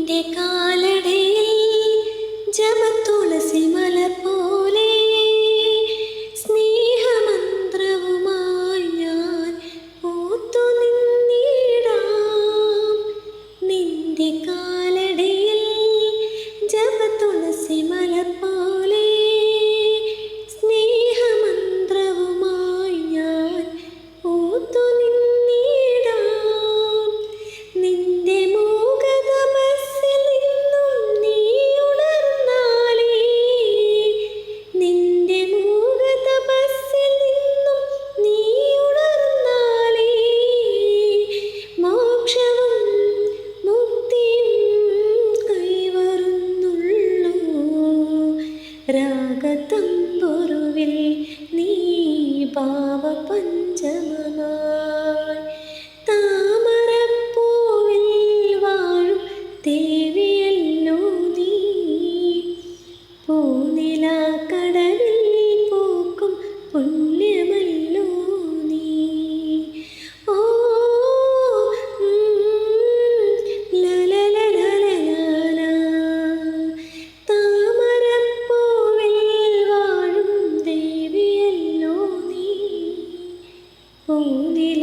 നിന്റെ കാലടിയിൽ ജപതുളസി മലർ പോലെ സ്നേഹമന്ത്രവുമായി ഞാൻ പൂത്തു നിന്നിടാം. നിന്റെ കാലടിയിൽ ജപതുളസി മലർ പോലെ സ്നേഹമന്ത്രവുമായി ഞാൻ പൂത്തു നിന്നിടാം. നിന്റെ മൂകതപസ്സിൽ നിന്നും നീ ഉണർന്നാലേ, നിന്റെ മൂകതപസ്സിൽ നിന്നും നീ ഉണർന്നാലേ മോക്ഷവും മുക്തിയും കൈവരുന്നുള്ളൂ. രാഗതമ്പുരുവിൽ നീ ഭാവപഞ്ചമമായി താമരപ്പൂവിൽ വാഴും ദേവിയല്ലോ നീ. പൂനിലാക്കടവിൽ പൂക്കും പുണ്യമല്ലോ നീ. ഓ ലലലലലല താമരപ്പൂവിൽ വാഴും ദേവിയല്ലോ നീ. പൂനില